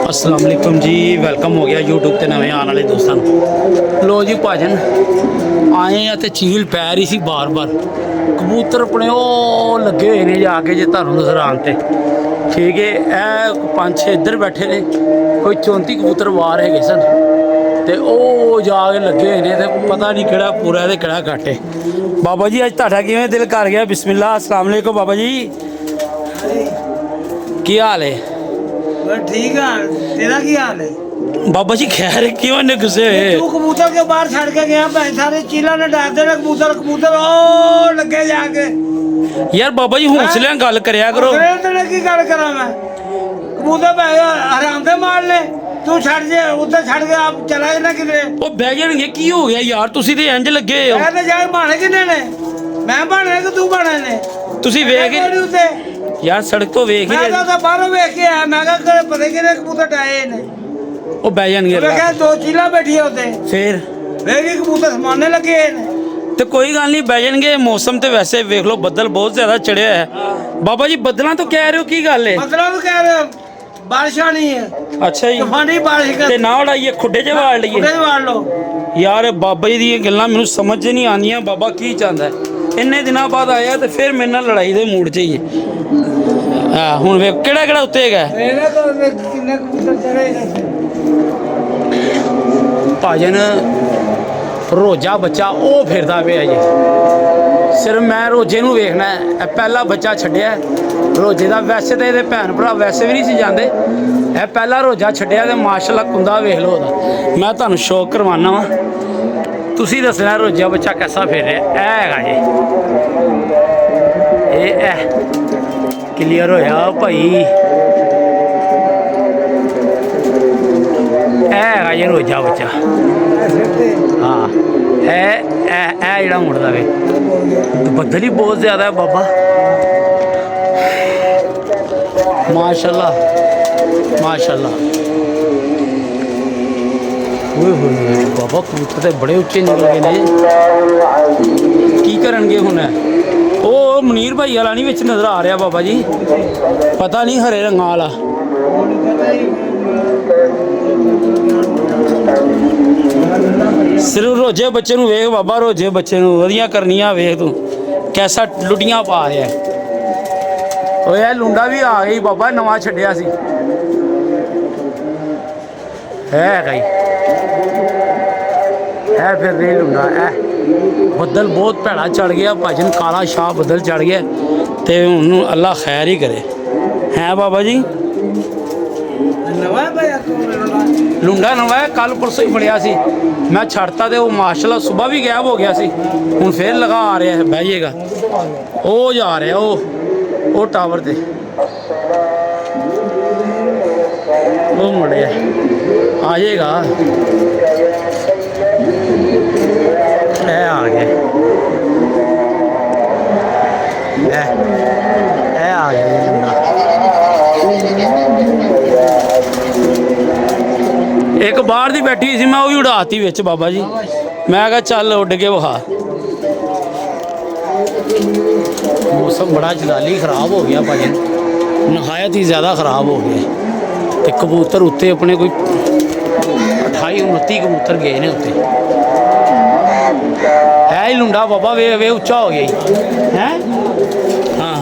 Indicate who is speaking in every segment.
Speaker 1: अस्सलाम वालेकुम जी, वेलकम हो गया यूट्यूब ते नवे आने वाले दोस्तों। लो जी भाजन आए हैं तो चील पै रही सी बार बार। कबूतर अपने ओ लगे हुए ने जाके जे तुहानू नजर आन ते ठीक है। ए 5-6 इधर बैठे ने, कोई 34 कबूतर बाहर है सन ते ओ जाके लगे हुए ने ते पता नहीं केड़ा पूरा ते केड़ा घट है। बाबा जी अज तुहाडा किवें दिल कर गया? बिस्मिल्लाह, अस्सलाम वालेकुम बाबा जी, की हाल है?
Speaker 2: ठीक है, तेरा की हाल है?
Speaker 1: बाबा जी खैर क्यों ने गुस्से हुए?
Speaker 2: तू कबूतर के बाहर छड़ के गया, सारे चीला ने डाल देना कबूतर। कबूतर ओ लगे जाके।
Speaker 1: यार बाबा जी हौसले नाल गल करया करो।
Speaker 2: तेरे की गल करा मैं? कबूतर हराम दे मार ले, तू छड़ जे उधर छड़ के आप चला जाना किधरे।
Speaker 1: ओ बह जाणगे, की हो गया यार? तुसी ते इंज लगे हो।
Speaker 2: मैं तो जाके बाणे किने ने? मैं बाणे कि तू बाणे ने?
Speaker 1: तुसी वेख यार सड़क तो वेख ही
Speaker 2: मैं तो बाहरों वेख के आया, मैं कहा पता किने कबूतर डाए ने।
Speaker 1: ओ बह जाणगे।
Speaker 2: मैं कहा दो चीला बैठी है उते,
Speaker 1: फिर
Speaker 2: वेख कबूतर समाने लगे ने।
Speaker 1: तो कोई गल नहीं, बह जाणगे। मौसम तो वैसे वेख लो, बदल बहुत ज्यादा चढ़िया है। बाबा जी बदलां तो कह रहे हो, की गल है?
Speaker 2: मतलब कह रहे हो बारिश आनी है।
Speaker 1: अच्छा जी,
Speaker 2: तूफानी बारिश
Speaker 1: ते ना उड़ाइए, खुडे च वाड़ लईए।
Speaker 2: खुडे वाड़ लो
Speaker 1: यार बाबा जी दी गल्लां मैनूं समझ नहीं आंदियां। बाबा की चाहता है? इन्ने दिनों बाद आया तो फिर मेरे नाल लड़ाई दे मूड च ही है। हाँ हुण वेख केड़ा केड़ा उत्ते हैगा।
Speaker 2: मेरे तो किन्ने कबूतर चढ़े ने
Speaker 1: भाजन रोजा बच्चा ਉਹ ਫਿਰਦਾ ਪਿਆ ਜੀ। ਸਿਰਫ ਮੈਂ ਰੋਜੇ ਨੂੰ ਵੇਖਣਾ ਹੈ। ਇਹ ਪਹਿਲਾ ਬੱਚਾ ਛੱਡਿਆ ਰੋਜੇ ਦਾ। ਵੈਸੇ ਤਾਂ ਇਹਦੇ ਭੈਣ ਭਰਾ ਵੈਸੇ ਵੀ ਨਹੀਂ ਸੀ ਜਾਂਦੇ। ਇਹ ਪਹਿਲਾ ਰੋਜਾ ਛੱਡਿਆ ਤੇ ਮਾਸ਼ਾਅੱਲਾ ਕੁੰਦਾ ਵੇਖ ਲਓ ਉਹਦਾ। ਮੈਂ ਤੁਹਾਨੂੰ ਸ਼ੌਕ ਕਰਵਾਉਣਾ ਵਾ, ਤੁਸੀਂ ਦੱਸਣਾ ਰੋਜਾ ਬੱਚਾ ਕਿਹਦਾ ਫਿਰ ਰਿਹਾ। ਇਹ ਹੈਗਾ ਜੀ, ਇਹ ਕਲੀਅਰ ਹੋਇਆ ਭਾਈ। ਹੈਗਾ ਜੀ ਰੋਜਾ ਬੱਚਾ। हाँ जरा मुड़ता वे बदल ही बहुत ज्यादा है बाबा। माशाल्लाह माशाल्लाह। बाबा कबूतर तो बड़े उच्चे निकल गए ने। की करनगे हुण? ओ मनीर भाई वाला नहीं विच नजर आ रहा बाबा जी, पता नहीं हरे रंगा वाला। सिर्फ रोजे बच्चे नूं वेख बाबा, रोजे बच्चे नूं वधिया करनियां वेख तू कैसा लुटियां पा रहा है। ओ यार लुंडा भी आ गई बाबा, नवा छड्डिया सी है गई है फिर नहीं लुंडा है। बदल बहुत भैड़ा चढ़ गया भाजन, काला शाह बदल चढ़ गया ते हुण अल्लाह खैर ही करे। है बाबा जी लुंडा नवा है, कल परसों ही फड़िया सी मैं छड़ता तो माशाल्लाह सुबह भी गायब हो गया सी। हुण फिर लगा आ रहा है, बहिएगा वो जा रहा वो टावर ते वो मुड़े आ जाएगा। आ गया आ गया लुंडा। एक बाहर दी बैठी सी, मैं वो भी उड़ाती विच बाबा जी। मैं कहा चल उड़ के विखा। मौसम बड़ा जलाली खराब हो गया भाई, नहायत ही ज़्यादा खराब हो गया। तो कबूतर उत्ते अपने कोई 28-29 कबूतर गए ने उत्ते। है ही लुंडा बाबा, वे वे उच्चा हो गया है। हाँ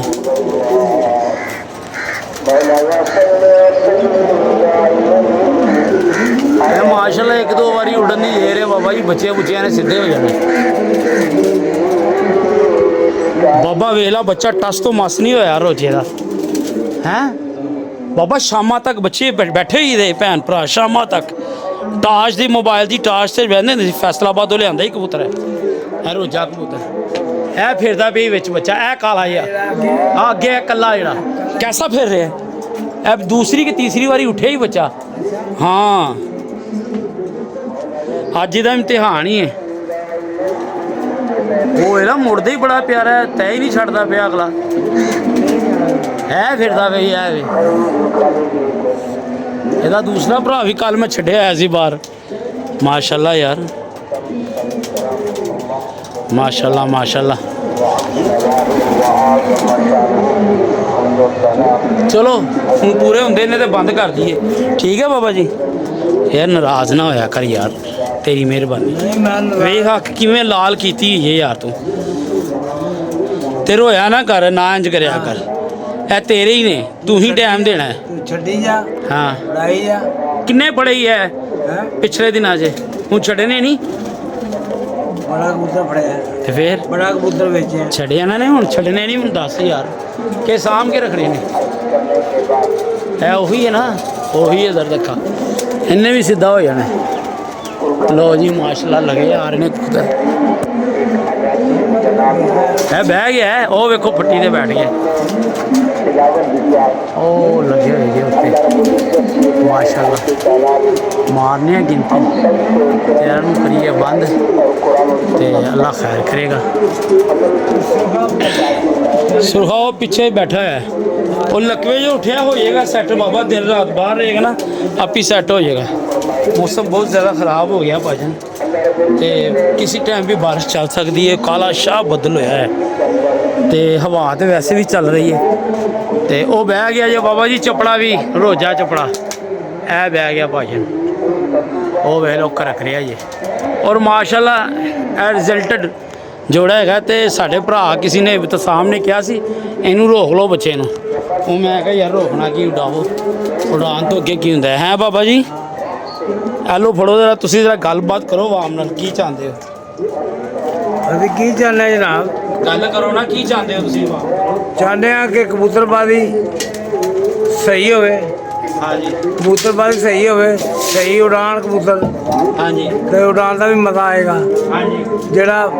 Speaker 1: माशाल्लाह एक दो बारी उड़न नहीं दे रहे बाबा जी, बच्चे बुच्चे ने सीधे हो जाने। बाबा वेला बच्चा टस तो मस नहीं होया रोजे का है बाबा। शामा तक बच्चे बैठे ही थे भैन भरा, शामा तक टाश दी मोबाइल की टाश से बहते फैसलाबाद तो लिया ही कबूतर है रोजा कबूतर। है फिरदा पे विच बच्चा, है काला जहा अगे कला जरा कैसा फिर रहा है। अब दूसरी कि तीसरी बारी उठे ही बच्चा। हाँ अज का इम्तिहान ही है। वो है ना मुड़दा ही बड़ा प्यारा है, तय ही नहीं छड़ता पे अगला है फिरदा पे है। ਇਹਦਾ दूसरा भरा भी कल मैं छड्डिया आया सी बाहर। माशाल्लाह यार माशाल्लाह माशाल्लाह। ਚਲੋ ਹੁਣ ਪੂਰੇ ਹੁੰਦੇ ਨੇ ਤੇ ਬੰਦ ਕਰ ਦਈਏ, ਠੀਕ ਹੈ ਬਾਬਾ ਜੀ। ਯਾਰ ਨਾਰਾਜ਼ ਨਾ ਹੋਇਆ ਕਰ ਯਾਰ, ਤੇਰੀ ਮਿਹਰਬਾਨੀ।
Speaker 2: ਨਹੀਂ ਮੈਂ
Speaker 1: ਵੇਖ ਅੱਖ ਕਿਵੇਂ ਲਾਲ ਕੀਤੀ ਹੋਈ ਹੈ ਯਾਰ ਤੂੰ, ਤੇ ਰੋਇਆ ਨਾ ਕਰ, ਨਾ ਇੰਜ ਕਰਿਆ ਕਰ, ਇਹ ਤੇਰੇ ਹੀ ਨੇ, ਤੂੰ ਹੀ ਟਾਈਮ ਦੇਣਾ ਹੈ।
Speaker 2: ਤੂੰ ਛੱਡੀ ਜਾ,
Speaker 1: ਹਾਂ
Speaker 2: ਲੜਾਈ ਜਾ।
Speaker 1: ਕਿੰਨੇ ਪੜੇ ਹੀ ਹੈ
Speaker 2: ਹੈ
Speaker 1: ਪਿਛਲੇ ਦਿਨਾਂ 'ਚ, ਹੁਣ ਛੱਡਣੇ ਨਹੀਂ
Speaker 2: ਬੜਾ ਕਬੂਤਰ ਫੜਿਆ,
Speaker 1: ਤੇ ਫੇਰ
Speaker 2: ਬੜਾ ਕਬੂਤਰ ਵੇਚਿਆ।
Speaker 1: ਛੱਡੇ ਇਹਨਾਂ ਨੇ, ਹੁਣ ਛੱਡਣੇ ਨਹੀਂ, ਹੁਣ ਦੱਸ ਯਾਰ ਕਿ ਸਾਂਭ ਕੇ ਰੱਖਣੇ ਨੇ। ਇਹ ਉਹੀ ਹੈ ਨਾ, ਉਹੀ ਹੈ ਦਰਦਖਾ, ਇਹਨੇ ਵੀ ਸਿੱਧਾ ਹੋ ਜਾਣਾ। ਲੋ ਜੀ ਮਾਸ਼ਾਅੱਲਾ ਲਗੇ ਆ ਰਹੇ ਨੇ ਕਬੂਤਰ। ਇਹ ਬਹਿ ਗਿਆ, ਉਹ ਵੇਖੋ ਫੱਟੀ ਤੇ ਬੈਠ ਗਿਆ, ਉਹ ਲੱਗੇ ਹੋਏ ਜੀ ਉੱਤੇ ਮਾਸ਼ਾਅੱਲਾ। ਮਾਰਨੇ ਆ ਗਿਣਤੀ ਤੇ ਇਹਨਾਂ ਨੂੰ ਕਰੀਏ ਬੰਦ ਤੇ ਅੱਲਾ ਖੈਰ ਕਰੇਗਾ। ਸੁਰਖਾ ਉਹ ਪਿੱਛੇ ਬੈਠਾ ਹੈ, ਉਹ ਲਕਵੇ ਜੋ ਉੱਠਿਆ ਹੋ ਜਾਏਗਾ ਸੈੱਟ ਬਾਬਾ, ਦਿਨ ਰਾਤ ਬਾਹਰ ਰਹੇਗਾ ਨਾ ਆਪੀ ਸੈੱਟ ਹੋ ਜਾਏਗਾ। ਮੌਸਮ ਬਹੁਤ ਜ਼ਿਆਦਾ ख़राब ਹੋ ਗਿਆ ਭਾਜਨ, ਤੇ ਕਿਸੇ ਟਾਈਮ ਵੀ ਬਾਰਿਸ਼ ਚੱਲ ਸਕਦੀ ਹੈ। ਕਾਲਾ ਸ਼ਾਹ ਬੱਦਲ ਹੋਇਆ ਹੈ ਤੇ ਹਵਾ ਤੇ ਵੈਸੇ ਵੀ ਚੱਲ ਰਹੀ ਹੈ। ਤੇ ਉਹ ਬਹਿ ਗਿਆ ਜੇ ਬਾਬਾ ਜੀ ਚਪੜਾ ਵੀ, ਰੋਜਾ ਚਪੜਾ ਇਹ ਬਹਿ ਗਿਆ ਭਾਜਨ, ਉਹ ਵੇਖ ਲੋ ਰੱਖ ਰਿਹਾ ਜੀ। ਔਰ ਮਾਸ਼ਾਅੱਲਾ ਇਹ ਰਿਜ਼ਲਟਡ ਜੋੜਾ ਹੈਗਾ। ਤੇ ਸਾਡੇ ਭਰਾ ਕਿਸੇ ਨੇ ਇਬਤਸਾਮ ਨੇ ਕਿਹਾ ਸੀ ਇਹਨੂੰ ਰੋਕ ਲਓ ਬੱਚੇ ਨੂੰ, ਉਹ ਮੈਂ ਕਿਹਾ ਯਾਰ ਰੋਕਣਾ ਕੀ, ਉਡਾਵੋ, ਉਡਾਉਣ ਤੋਂ ਅੱਗੇ ਕੀ ਹੁੰਦਾ ਹੈ ਬਾਬਾ ਜੀ। ਐਲੋ ਫੜੋ ਜਰਾ, ਤੁਸੀਂ ਜਰਾ ਗੱਲਬਾਤ ਕਰੋ ਆਵਾਮ ਨਾਲ, ਕੀ ਚਾਹੁੰਦੇ ਹੋ?
Speaker 2: ਅਸੀਂ ਕੀ ਚਾਹੁੰਦੇ ਜਨਾਬ?
Speaker 1: ਗੱਲ ਕਰੋ ਨਾ, ਕੀ ਚਾਹੁੰਦੇ ਹੋ ਤੁਸੀਂ ਆਵਾਮ?
Speaker 2: ਚਾਹੁੰਦੇ ਆ ਕਿ ਕਬੂਤਰਬਾਜ਼ੀ ਸਹੀ ਹੋਵੇ,
Speaker 1: ਹਾਂਜੀ
Speaker 2: ਕਬੂਤਰਬਾਜ਼ੀ ਸਹੀ ਹੋਵੇ, ਸਹੀ ਉਡਾਨ ਕਬੂਤਰ,
Speaker 1: ਹਾਂਜੀ
Speaker 2: ਤੇ ਉਡਾਨ ਦਾ ਵੀ ਮਜ਼ਾ ਆਏਗਾ।
Speaker 1: ਹਾਂਜੀ
Speaker 2: ਜਿਹੜਾ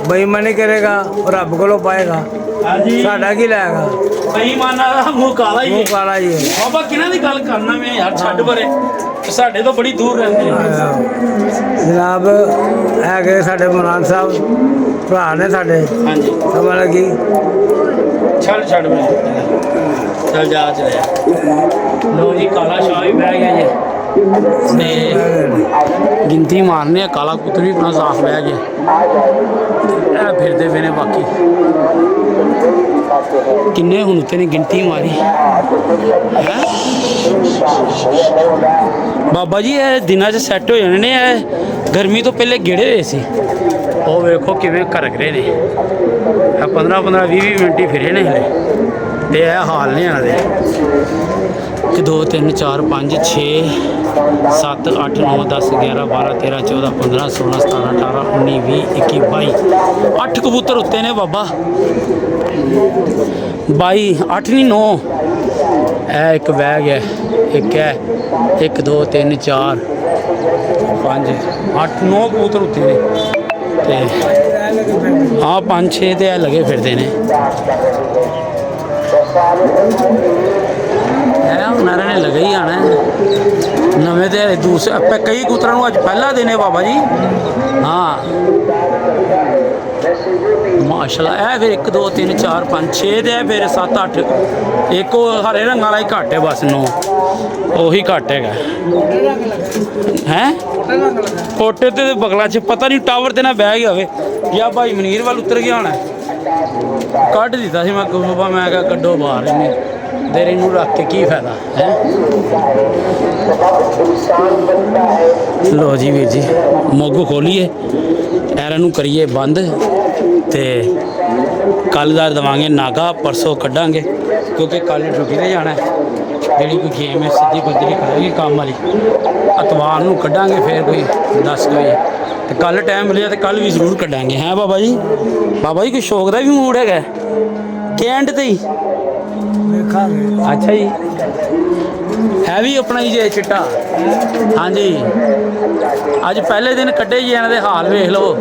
Speaker 2: ਬੇਈਮਾਨੀ ਕਰੇਗਾ ਉਹ ਰੱਬ ਕੋਲੋਂ ਪਾਏਗਾ,
Speaker 1: ਹਾਂਜੀ।
Speaker 2: ਸਾਡਾ ਕੀ ਲਾਏਗਾ?
Speaker 1: ਬੇਈਮਾਨਾਂ ਦਾ ਮੂੰਹ ਕਾਲਾ ਹੀ
Speaker 2: ਮੂੰਹ
Speaker 1: ਹੈ।
Speaker 2: ਕਾਲਾ ਹੀ ਹੈ।
Speaker 1: ਬਾਬਾ ਕਿਹਨਾਂ ਦੀ ਗੱਲ ਕਰਨਾ ਮੈਂ ਯਾਰ, ਛੱਡ ਪਰੇ, ਸਾਡੇ ਤੋਂ ਬੜੀ ਦੂਰ ਰਹਿੰਦੇ ਨੇ।
Speaker 2: ਜਨਾਬ ਹੈਗੇ ਸਾਡੇ ਮੌਲਾਨਾ ਸਾਹਿਬ ਭਰਾ ਨੇ ਸਾਡੇ,
Speaker 1: ਹਾਂਜੀ
Speaker 2: ਸਮਝ ਲੱਗੀ।
Speaker 1: ਛੱਡ ਪਰੇ, ਚੱਲ ਜਾ ਚਲਿਆ। ਲੋ ਜੀ ਕਾਲਾ ਸ਼ਾਹ ਵੀ ਬਹਿ ਗਿਆ ਜੀ, ਤੇ ਗਿਣਤੀ ਮਾਰਨੇ ਆ। ਕਾਲਾ ਕਬੂਤਰ ਵੀ ਆਪਣਾ ਸਾਫ ਬਹਿ ਗਿਆ, ਇਹ ਫਿਰਦੇ ਪਏ ਨੇ ਬਾਕੀ ਕਿੰਨੇ ਹੁਣ ਉੱਤੇ ਨੇ ਗਿਣਤੀ ਮਾਰੀ ਹੈ। ਬਾਬਾ ਜੀ ਇਹ ਦਿਨਾਂ 'ਚ ਸੈੱਟ ਹੋ ਜਾਣੇ ਨੇ, ਇਹ ਗਰਮੀ ਤੋਂ ਪਹਿਲੇ ਗਿੜੇ ਹੋਏ ਸੀ। ਉਹ ਵੇਖੋ ਕਿਵੇਂ ਘਰਕ ਰਹੇ ਨੇ, ਇਹ 15-15 20-20 ਮਿੰਟ ਹੀ ਫਿਰੇ ਨੇ ਹਲੇ, ਤੇ ਇਹ ਹਾਲ ਨੇ ਇਹਨਾਂ ਦੇ। 1 2 3 4 5 6 7 8 9 10 11 12 13 14 15 16 17 18 19 20 21 22 8 ਕਬੂਤਰ ਉੱਤੇ ਨੇ ਬਾਬਾ, 22 8 ਨਹੀਂ 9। ਇਹ ਇੱਕ ਬਹਿ ਗਿਆ, ਇੱਕ ਹੈ 1 2 3 4 5 8 9 ਕਬੂਤਰ ਉੱਤੇ ਨੇ, ਤੇ ਹਾਂ 5 6 ਤੇ ਇਹ ਲੱਗੇ ਫਿਰਦੇ ਨੇ। ਉਹਨਾਂ ਨੇ ਲਗਾ ਹੀ ਆਣਾ ਨਵੇਂ ਤੇ ਦੂਸਰੇ ਆਪਾਂ ਕਈ ਕਬੂਤਰਾਂ ਨੂੰ ਅੱਜ ਪਹਿਲਾ ਦਿਨ ਹੈ ਬਾਬਾ ਜੀ। ਹਾਂ ਮਾਸ਼ਾਅੱਲਾ। ਇਹ ਫਿਰ 1 2 3 4 5 6 ਤੇ ਫਿਰ 7 8 ਇੱਕ ਉਹ ਹਰੇ ਰੰਗ ਵਾਲਾ ਹੀ ਘੱਟ ਹੈ ਬਸ, 9 ਉਹੀ ਘੱਟ ਹੈਗਾ ਹੈ। ਕੋਟੇ ਤੇ ਬਗਲਾ 'ਚ ਪਤਾ ਨਹੀਂ ਟਾਵਰ ਤੇ ਨਾ ਬਹਿ ਗਿਆ ਹੋਵੇ ਜਾਂ ਭਾਈ ਮਨੀਰ ਵੱਲ ਉਤਰ ਗਿਆ ਹੋਣਾ। ਕੱਢ ਦਿੱਤਾ ਸੀ ਮੈਂ ਬਾਬਾ, ਮੈਂ ਕਿਹਾ ਕੱਢੋ ਬਾਹਰ, ਇਹਨੇ ਦੇਰ ਇਹਨੂੰ ਰੱਖ ਕੇ ਕੀ ਫਾਇਦਾ ਹੈ। ਲੋ ਜੀ ਵੀਰ ਜੀ ਮੋਗੂ ਖੋਲੀਏ, ਐਰਾਂ ਨੂੰ ਕਰੀਏ ਬੰਦ, ਤੇ ਕੱਲ੍ਹ ਦਾ ਦੇਵਾਂਗੇ ਨਾਗਾ, ਪਰਸੋਂ ਕੱਢਾਂਗੇ ਕਿਉਂਕਿ ਕੱਲ੍ਹ ਡਿਊਟੀ 'ਤੇ ਜਾਣਾ। ਜਿਹੜੀ ਕੋਈ ਗੇਮ ਹੈ ਸਿੱਧੀ ਬੱਦਲੀ ਕਰੇਗੀ ਕੰਮ ਵਾਲੀ, ਐਤਵਾਰ ਨੂੰ ਕੱਢਾਂਗੇ ਫਿਰ ਕੋਈ 10 ਵਜੇ, ਤੇ ਕੱਲ੍ਹ ਟਾਈਮ ਮਿਲਿਆ ਤੇ ਕੱਲ੍ਹ ਵੀ ਜ਼ਰੂਰ ਕੱਢਾਂਗੇ। ਹੈ ਬਾਬਾ ਜੀ? ਬਾਬਾ ਜੀ ਕੋਈ ਸ਼ੌਕ ਦਾ ਵੀ ਮੂਡ ਹੈਗਾ ਕਿ ਐਂਡ ਤੇ ਹੀ? ਅੱਛਾ ਜੀ, ਹੈ ਵੀ ਆਪਣਾ ਹੀ ਜੇ ਚਿੱਟਾ। ਹਾਂਜੀ ਅੱਜ ਪਹਿਲੇ ਦਿਨ ਕੱਢੇ ਜੀ, ਇਹਨਾਂ ਦੇ ਹਾਲ ਵੇਖ ਲਓ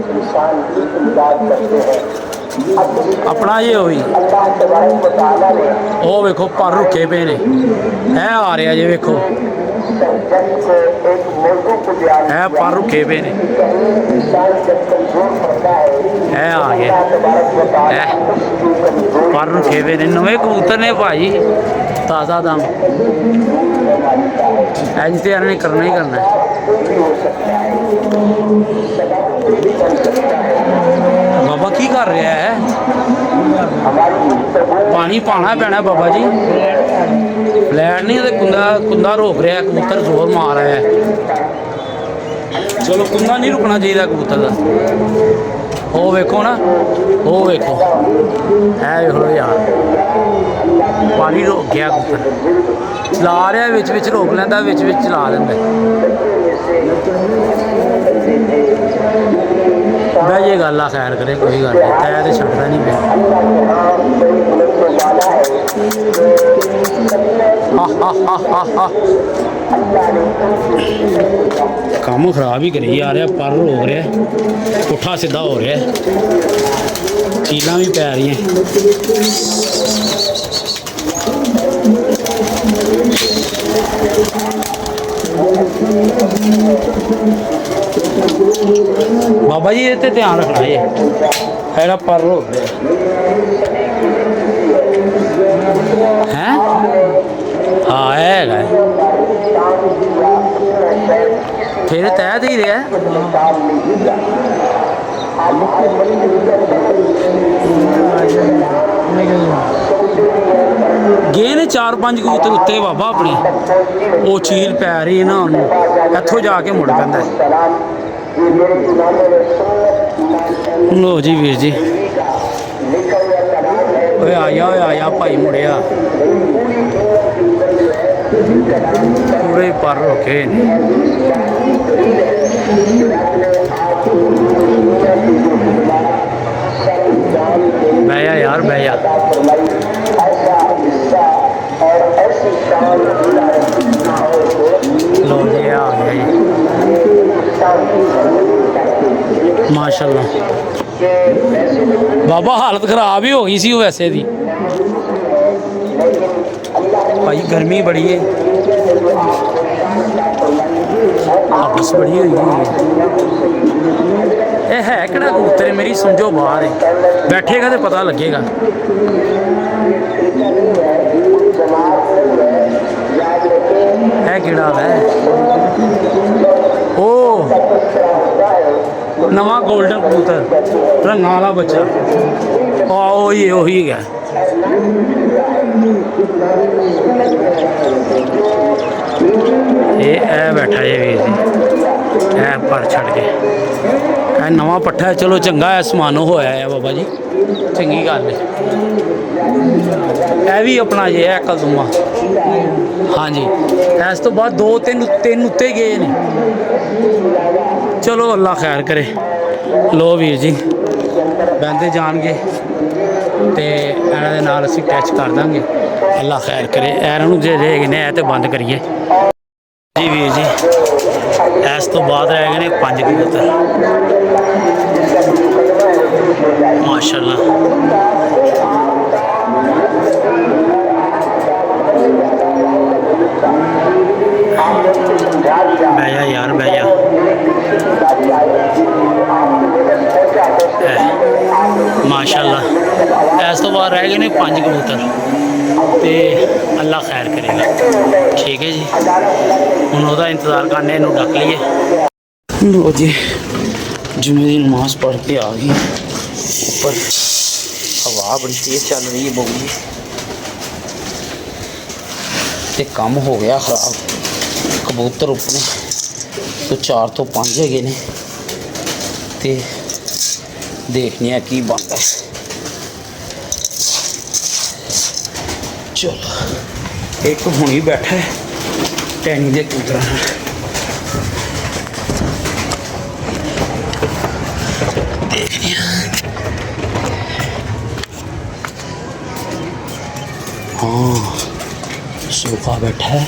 Speaker 1: ਆਪਣਾ ਇਹ ਹੋਈ। ਉਹ ਵੇਖੋ ਪਰ ਰੁਕੇ ਪਏ ਨੇ, ਇਹ ਆ ਰਿਹਾ ਜੇ ਵੇਖੋ, ਇਹ ਪਰ ਰੁਕੇ ਪਏ ਨੇ, ਇਹ ਆ ਗਏ, ਇਹ ਪਰ ਰੁਕੇ ਪਏ ਨੇ। ਨਵੇਂ ਕਬੂਤਰ ਨੇ ਭਾਈ, ਤਾਜ਼ਾ ਦਮ, ਇੰਜ ਤੇ ਇਹਨਾਂ ਨੇ ਕਰਨਾ ਹੀ ਕਰਨਾ ਹੈ। ਬਾਬਾ ਕੀ ਕਰ ਰਿਹਾ ਹੈ? ਪਾਣੀ ਪਾਣਾ ਪੈਣਾ ਬਾਬਾ ਜੀ। ਫਲੈਟ ਨਹੀਂ ਤੇ ਕੁੰਦਾ ਰੋਕ ਰਿਹਾ, ਕਬੂਤਰ ਜ਼ੋਰ ਮਾਰ ਰਿਹਾ ਹੈ। ਚਲੋ ਕੁੰਦਾ ਨਹੀਂ ਰੁਕਣਾ ਚਾਹੀਦਾ ਕਬੂਤਰ ਦਾ। ਉਹ ਵੇਖੋ ਨਾ, ਉਹ ਵੇਖੋ, ਹੈ ਵੇਖ ਲਓ ਯਾਰ, ਪਾਣੀ ਰੋਕ ਗਿਆ ਕਬੂਤਰ। ਚਲਾ ਰਿਹਾ, ਵਿੱਚ ਵਿੱਚ ਰੋਕ ਲੈਂਦਾ, ਵਿੱਚ ਵਿੱਚ ਚਲਾ ਲੈਂਦਾ। ਬਹਿ ਜੇ ਗੱਲ ਆ, ਖੈਰ ਕਰੇ, ਕੋਈ ਗੱਲ ਨਹੀਂ, ਤੈ ਤੇ ਛੱਡਦਾ ਨਹੀਂ ਪਿਆ। ਕੰਮ ਖਰਾਬ ਹੀ ਕਰੀ ਜਾ ਰਿਹਾ, ਪਰ ਹੋ ਰਿਹਾ, ਪੁੱਠਾ ਸਿੱਧਾ ਹੋ ਰਿਹਾ, ਚੀਲਾਂ ਵੀ ਪੈ ਰਹੀਆਂ। ਬਾਬਾ ਜੀ ਇਹ ਤੇ ਧਿਆਨ ਰੱਖਣਾ ਜੀ, ਇਹਦਾ ਪਰ ਹੋ ਰਿਹਾ ਹੈ। ਹਾਂ ਹੈਗਾ, ਫਿਰ ਤੈਅ ਦੇ ਹੀ ਰਿਹਾ। ਗਏ ਨੇ 4-5 ਕਬੂਤਰ ਉੱਤੇ ਬਾਬਾ ਆਪਣੇ, ਉਹ ਚੀਲ ਪੈ ਰਹੀ ਨਾ ਉਹਨੂੰ, ਇੱਥੋਂ ਜਾ ਕੇ ਮੁੜ ਪੈਂਦਾ। ਲੋ ਜੀ ਵੀਰ ਜੀ, ਓਏ ਆਇਆ ਭਾਈ ਮੁੜਿਆ, ਪੂਰੇ ਪਰ ਰੋਕੇ ਨੇ। ਬਹਿ ਜਾ ਯਾਰ, ਬਹਿ ਜਾ। ਲੋ ਜੀ ਆ ਗਿਆ ਜੀ, ਮਾਸ਼ਾਅੱਲਾ। ਬਾਬਾ ਹਾਲਤ ਖਰਾਬ ਹੀ ਹੋ ਗਈ ਸੀ ਉਹ ਵੈਸੇ ਦੀ, ਭਾਈ ਗਰਮੀ ਬੜੀ ਹੈ, ਆਪਸ ਬੜੀ ਹੋਈ ਹੈ। ਇਹ ਹੈ ਕਿਹੜਾ ਕਬੂਤਰ, ਮੇਰੀ ਸਮਝੋ ਬਾਹਰ ਹੈ, ਬੈਠੇਗਾ ਤੇ ਪਤਾ ਲੱਗੇਗਾ। ਹੈ ਕਿਹੜਾ ਹੈ? ਉਹ ਨਵਾਂ ਗੋਲਡਨ ਕਬੂਤਰ, ਰੰਗਾਂ ਵਾਲਾ ਬੱਚਾ, ਉਹੀ ਹੈਗਾ। ਇਹ ਬੈਠਾ ਜੇ ਵੀਰ ਜੀ, ਇਹ ਪਰ ਛੱਡ ਕੇ, ਇਹ ਨਵਾਂ ਪੱਠਾ। ਚਲੋ ਚੰਗਾ ਹੈ, ਸਮਾਨੋ ਹੋਇਆ ਹੈ ਬਾਬਾ ਜੀ, ਚੰਗੀ ਗੱਲ ਹੈ। ਇਹ ਵੀ ਆਪਣਾ ਜੇ ਹੈ ਕਲਦੂਮਾ। ਹਾਂਜੀ, ਇਸ ਤੋਂ ਬਾਅਦ 2-3 ਉੱਤੇ ਗਏ ਨੇ। ਚਲੋ ਅੱਲਾ ਖੈਰ ਕਰੇ। ਲੋ ਵੀਰ ਜੀ, ਬਹਿੰਦੇ ਜਾਣਗੇ ਤੇ ਇਹਨਾਂ ਦੇ ਨਾਲ ਅਸੀਂ ਟੈਚ ਕਰ ਦਾਂਗੇ। ਅੱਲਾ ਖੈਰ ਕਰੇ। ਇਹਨਾਂ ਨੂੰ ਜੇ ਰਹਿ ਗਏ ਨੇ, ਇਹ ਤੇ ਬੰਦ ਕਰੀਏ ਜੀ ਵੀਰ ਜੀ। ਇਸ ਤੋਂ ਬਾਅਦ ਰਹਿ ਗਏ ਨੇ 5 ਕਬੂਤਰ, ਮਾਸ਼ਾਅੱਲਾ। ਬਹਿ ਜਾ ਯਾਰ, ਬਹਿ ਜਾ। ਮਾਸ਼ਾਅੱਲਾ। ਇਸ ਤੋਂ ਬਾਅਦ ਰਹਿ ਗਏ ਨੇ 5 ਕਬੂਤਰ ਤੇ ਅੱਲਾ ਖੈਰ ਕਰੇਗਾ। ਠੀਕ ਹੈ ਜੀ, ਹੁਣ ਉਹਦਾ ਇੰਤਜ਼ਾਰ ਕਰਨੇ, ਇਹਨੂੰ ਡੱਕ ਲਈਏ। ਲੋ ਜੀ, ਜੁਮੇ ਦੀ ਨਮਾਜ਼ ਪੜ੍ਹ ਕੇ ਆ ਗਈ ਉੱਪਰ। ਹਵਾ ਬੜੀ ਤੇਜ਼ ਚੱਲ ਰਹੀ ਹੈ ਬੋਲੀ, ਤੇ ਕੰਮ ਹੋ ਗਿਆ ਖਰਾਬ। ਕਬੂਤਰ ਉੱਪਰ ਤੋਂ 4 ਤੋਂ 5 ਹੈਗੇ ਨੇ, ਤੇ ਦੇਖਦੇ ਹਾਂ ਕੀ ਬਣਦਾ। ਚਲੋ, ਇੱਕ ਹੁਣੀ ਬੈਠਾ ਹੈ ਟੈਨੀ ਦੇ ਕਬੂਤਰਾਂ ਨਾਲ। ਦੇਖਦੇ ਹਾਂ, ਸੋਫਾ बैठा है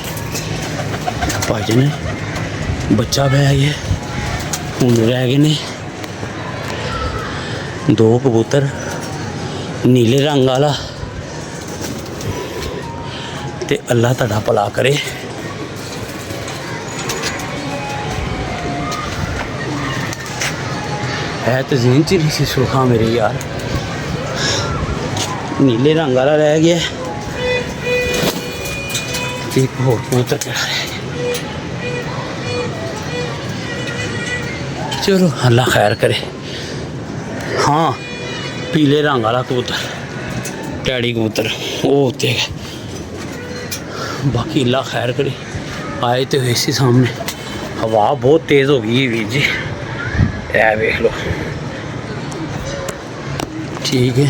Speaker 1: भाजी ने, बच्चा बह गया। हूँ रह गए ने 2 कबूतर, नीले रंग वाला। ते अल्लाह तुहाडा भला करे। है तो ज़हन च नहीं सी सुखा मेरे यार। नीले रंग वाला रह गया, एक होर कबूतर रह गया। चलो अल्लाह खैर करे। हाँ पीले रंग वाला कबूतर टैडी कबूतर वो उत्ते है। बाकी अल्लाह खैर करे। आए तो इसी सामने हवा बहुत तेज़ हो गई है वीर जी, ऐ वेख लो। ठीक है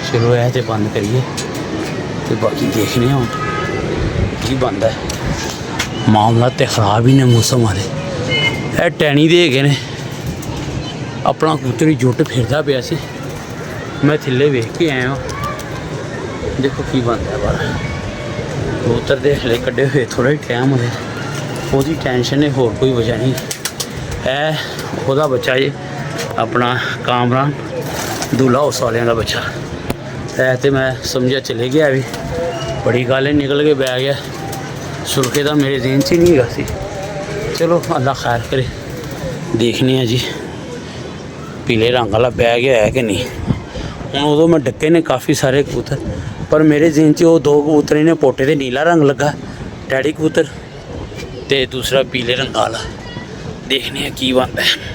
Speaker 1: चलो ऐ तो बंद करिए तो बाकी देखने हम की बनता है। मामला तो खराब ही ने मौसम वाले। ਇਹ ਟੈਣੀ ਦੇ ਹੈਗੇ ਨੇ ਆਪਣਾ ਕਬੂਤਰ ਹੀ ਜੁੱਟ ਫਿਰਦਾ ਪਿਆ ਸੀ, ਮੈਂ ਥੱਲੇ ਵੇਖ ਕੇ ਆਇਆ ਹਾਂ। ਦੇਖੋ ਕੀ ਬਣਦਾ ਬਾਹਰ। ਕਬੂਤਰ ਦੇ ਹਲੇ ਕੱਢੇ ਹੋਏ ਥੋੜਾ ਹੀ ਟਾਈਮ ਹੋਵੇ, ਉਹਦੀ ਟੈਨਸ਼ਨ ਹੈ, ਹੋਰ ਕੋਈ ਵਜ੍ਹਾ ਨਹੀਂ। ਇਹ ਉਹਦਾ ਬੱਚਾ ਜੀ ਆਪਣਾ ਕਾਮਰਾਨ दूल्हा हाउस वाले का बच्चा है। तो मैं समझा चले गया भी बड़ी गल निकल के बह गया, सुरखे का मेरे जेन च ही नहीं हैगा सी। चलो अल्लाह खैर करे। देखने जी पीले रंग वाला बह गया है कि नहीं। हूँ उदों मैं डके ने काफ़ी सारे कबूतर, पर मेरे जेन च वो 2 कबूतर ने पोटे से नीला रंग लगा टैडी कबूतर, तो दूसरा पीले रंग वाला। देखने की बनता है।